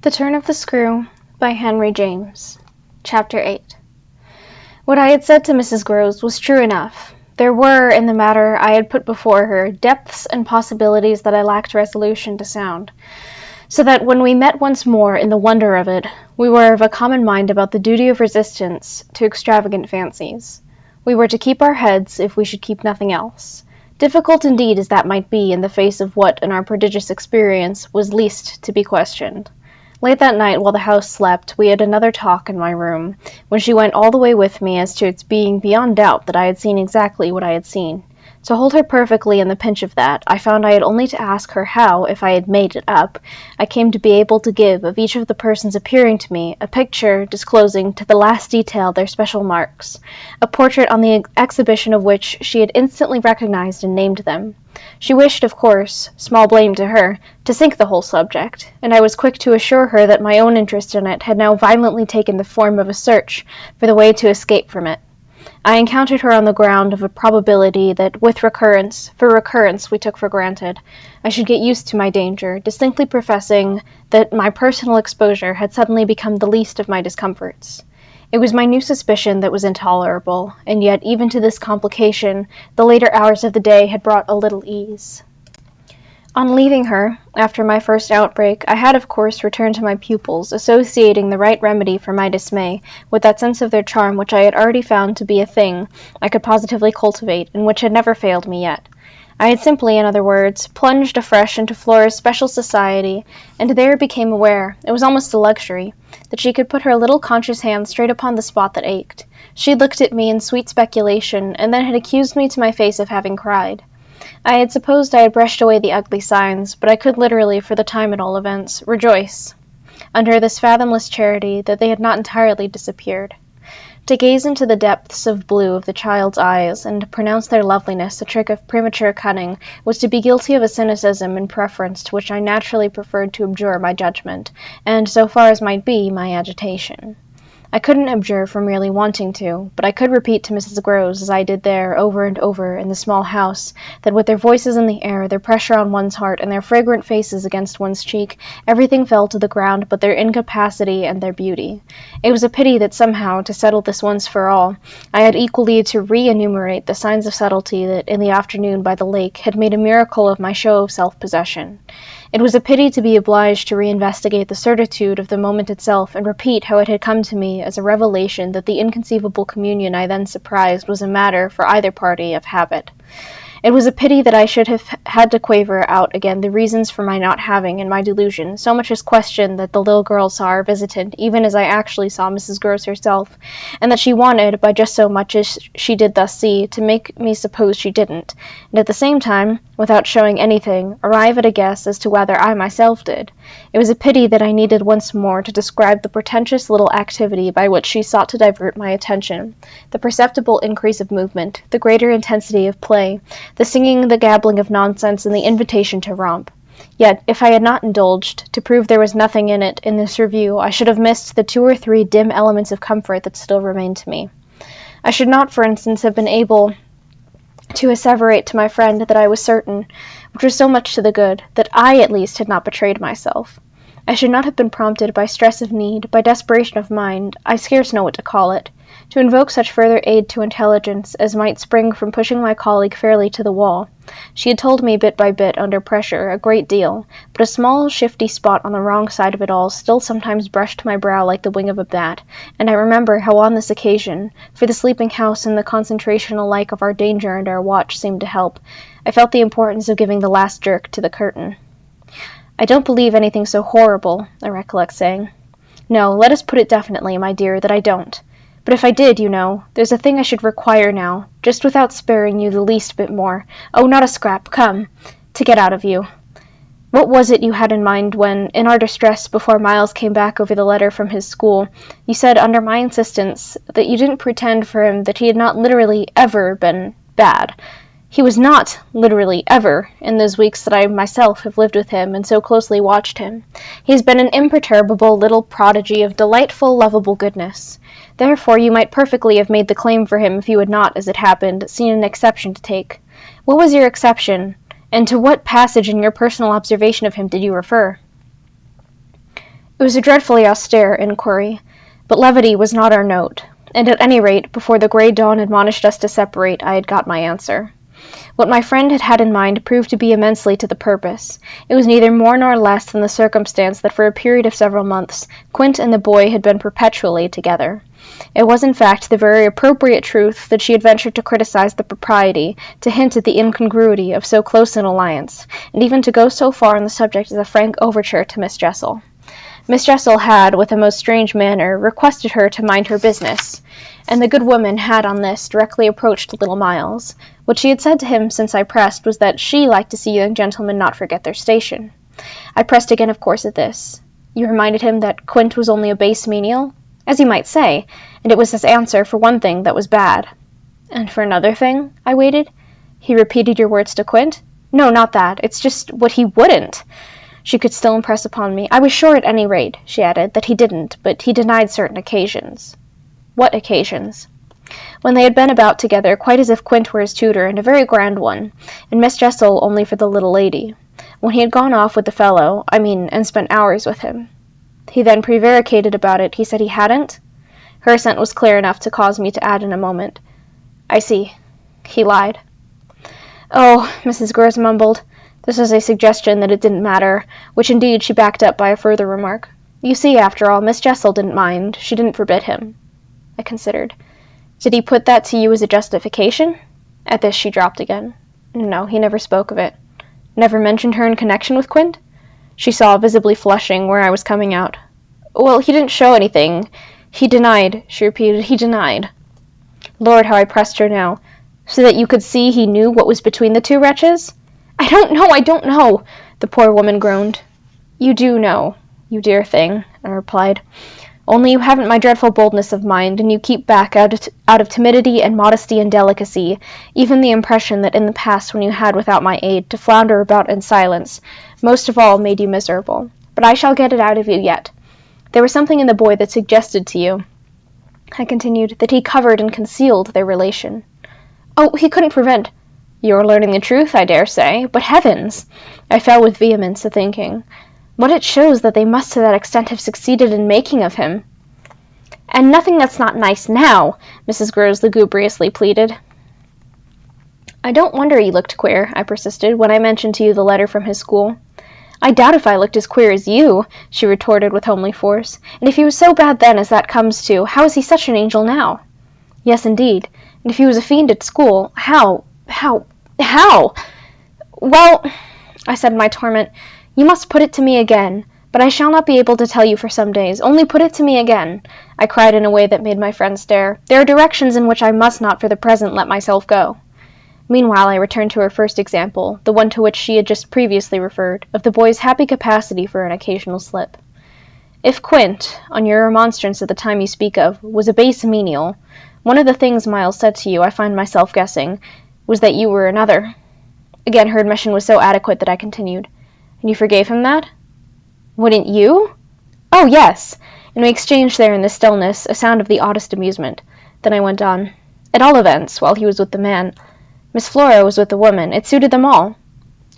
The Turn of the Screw by Henry James. Chapter 8. What I had said to Mrs. Groves was true enough. There were, in the matter I had put before her, depths and possibilities that I lacked resolution to sound, so that when we met once more in the wonder of it, we were of a common mind about the duty of resistance to extravagant fancies. We were to keep our heads if we should keep nothing else. Difficult indeed as that might be in the face of what, in our prodigious experience, was least to be questioned. Late that night, while the house slept, we had another talk in my room, when she went all the way with me as to its being beyond doubt that I had seen exactly what I had seen. To hold her perfectly in the pinch of that, I found I had only to ask her how, if I had made it up, I came to be able to give of each of the persons appearing to me a picture disclosing to the last detail their special marks, a portrait on the exhibition of which she had instantly recognized and named them. She wished, of course, small blame to her, to sink the whole subject, and I was quick to assure her that my own interest in it had now violently taken the form of a search for the way to escape from it. I encountered her on the ground of a probability that for recurrence we took for granted, I should get used to my danger, distinctly professing that my personal exposure had suddenly become the least of my discomforts. It was my new suspicion that was intolerable, and yet even to this complication the later hours of the day had brought a little ease. On leaving her, after my first outbreak, I had of course returned to my pupils, associating the right remedy for my dismay with that sense of their charm which I had already found to be a thing I could positively cultivate, and which had never failed me yet. I had simply, in other words, plunged afresh into Flora's special society, and there became aware, it was almost a luxury, that she could put her little conscious hand straight upon the spot that ached. She had looked at me in sweet speculation, and then had accused me to my face of having cried. I had supposed I had brushed away the ugly signs, but I could literally, for the time at all events, rejoice, under this fathomless charity, that they had not entirely disappeared. To gaze into the depths of blue of the child's eyes, and to pronounce their loveliness a trick of premature cunning, was to be guilty of a cynicism in preference to which I naturally preferred to abjure my judgment, and, so far as might be, my agitation. I couldn't abjure for merely wanting to, but I could repeat to Mrs. Groves, as I did there, over and over, in the small house, that with their voices in the air, their pressure on one's heart, and their fragrant faces against one's cheek, everything fell to the ground but their incapacity and their beauty. It was a pity that somehow, to settle this once for all, I had equally to re-enumerate the signs of subtlety that, in the afternoon by the lake, had made a miracle of my show of self-possession. It was a pity to be obliged to reinvestigate the certitude of the moment itself, and repeat how it had come to me as a revelation that the inconceivable communion I then surprised was a matter, for either party, of habit. It was a pity that I should have had to quaver out again the reasons for my not having, in my delusion, so much as question that the little girl saw our visitant, even as I actually saw Mrs. Groves herself, and that she wanted, by just so much as she did thus see, to make me suppose she didn't, and at the same time, without showing anything, arrive at a guess as to whether I myself did. It was a pity that I needed once more to describe the pretentious little activity by which she sought to divert my attention, the perceptible increase of movement, the greater intensity of play, the singing, the gabbling of nonsense, and the invitation to romp. Yet, if I had not indulged, to prove there was nothing in it, in this review, I should have missed the 2 or 3 dim elements of comfort that still remained to me. I should not, for instance, have been able to asseverate to my friend that I was certain, which was so much to the good, that I, at least, had not betrayed myself. I should not have been prompted by stress of need, by desperation of mind, I scarce know what to call it, to invoke such further aid to intelligence as might spring from pushing my colleague fairly to the wall. She had told me bit by bit, under pressure, a great deal, but a small shifty spot on the wrong side of it all still sometimes brushed my brow like the wing of a bat, and I remember how on this occasion, for the sleeping house and the concentration alike of our danger and our watch seemed to help, I felt the importance of giving the last jerk to the curtain. "I don't believe anything so horrible," I recollect saying. "No, let us put it definitely, my dear, that I don't. But if I did, you know, there's a thing I should require now, just without sparing you the least bit more. Oh, not a scrap, come, to get out of you. What was it you had in mind when, in our distress before Miles came back over the letter from his school, you said, under my insistence, that you didn't pretend for him that he had not literally ever been bad? He was not literally ever, in those weeks that I myself have lived with him and so closely watched him. He has been an imperturbable little prodigy of delightful, lovable goodness. Therefore you might perfectly have made the claim for him if you had not, as it happened, seen an exception to take. What was your exception, and to what passage in your personal observation of him did you refer?" It was a dreadfully austere inquiry, but levity was not our note, and at any rate, before the grey dawn admonished us to separate, I had got my answer. What my friend had had in mind proved to be immensely to the purpose. It was neither more nor less than the circumstance that for a period of several months Quint and the boy had been perpetually together. It was in fact the very appropriate truth that she had ventured to criticize the propriety, to hint at the incongruity of so close an alliance, and even to go so far on the subject as a frank overture to Miss Jessel. Miss Jessel had, with a most strange manner, requested her to mind her business, and the good woman had on this directly approached little Miles. What she had said to him since I pressed was that she liked to see young gentlemen not forget their station. I pressed again, of course, at this. You reminded him that Quint was only a base menial? As you might say, and it was his answer for one thing that was bad. And for another thing? I waited. He repeated your words to Quint? No, not that. It's just what he wouldn't. She could still impress upon me. I was sure at any rate, she added, that he didn't, but he denied certain occasions. What occasions? When they had been about together, quite as if Quint were his tutor, and a very grand one, and Miss Jessel only for the little lady. When he had gone off with the fellow, and spent hours with him. He then prevaricated about it. He said he hadn't? Her assent was clear enough to cause me to add in a moment. I see. He lied. Oh, Mrs. Grose mumbled. This was a suggestion that it didn't matter, which indeed she backed up by a further remark. You see, after all, Miss Jessel didn't mind. She didn't forbid him. I considered. Did he put that to you as a justification? At this she dropped again. No, he never spoke of it. Never mentioned her in connection with Quint? She saw, visibly flushing, where I was coming out. Well, he didn't show anything. He denied, she repeated. He denied. Lord, how I pressed her now. So that you could see he knew what was between the two wretches? I don't know, the poor woman groaned. You do know, you dear thing, I replied. Only you haven't my dreadful boldness of mind, and you keep back out of timidity and modesty and delicacy, even the impression that in the past when you had without my aid to flounder about in silence, most of all made you miserable. But I shall get it out of you yet. There was something in the boy that suggested to you, I continued, that he covered and concealed their relation. Oh, he couldn't prevent. You are learning the truth, I dare say, but heavens! I fell with vehemence to thinking. What it shows that they must to that extent have succeeded in making of him. And nothing that's not nice now, Mrs. Grose lugubriously pleaded. I don't wonder he looked queer, I persisted, when I mentioned to you the letter from his school. I doubt if I looked as queer as you, she retorted with homely force. And if he was so bad then as that comes to, how is he such an angel now? Yes, indeed. And if he was a fiend at school, how? Well, I said in my torment, you must put it to me again, but I shall not be able to tell you for some days. Only put it to me again, I cried in a way that made my friend stare. There are directions in which I must not for the present let myself go. Meanwhile I returned to her first example, the one to which she had just previously referred, of the boy's happy capacity for an occasional slip. If Quint, on your remonstrance at the time you speak of, was a base menial, one of the things Miles said to you, I find myself guessing, was that you were another. Again her admission was so adequate that I continued. And you forgave him that? Wouldn't you? Oh, yes! And we exchanged there in the stillness a sound of the oddest amusement. Then I went on. At all events, while he was with the man, Miss Flora was with the woman. It suited them all.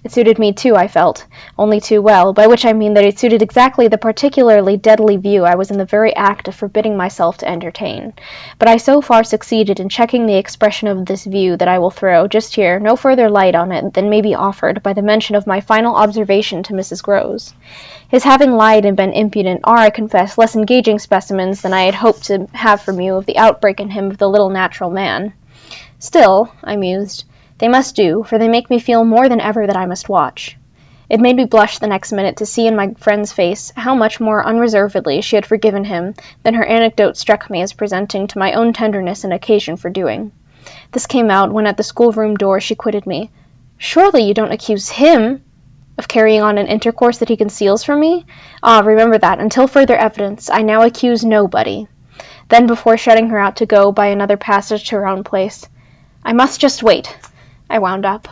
It suited me too, I felt, only too well, by which I mean that it suited exactly the particularly deadly view I was in the very act of forbidding myself to entertain. But I so far succeeded in checking the expression of this view that I will throw, just here, no further light on it than may be offered by the mention of my final observation to Mrs. Grose. His having lied and been impudent are, I confess, less engaging specimens than I had hoped to have from you of the outbreak in him of the little natural man. Still, I mused, they must do, for they make me feel more than ever that I must watch. It made me blush the next minute to see in my friend's face how much more unreservedly she had forgiven him than her anecdote struck me as presenting to my own tenderness an occasion for doing. This came out when at the schoolroom door she quitted me. Surely you don't accuse him of carrying on an intercourse that he conceals from me? Ah, remember that, until further evidence, I now accuse nobody. Then, before shutting her out to go by another passage to her own place, I must just wait, I wound up.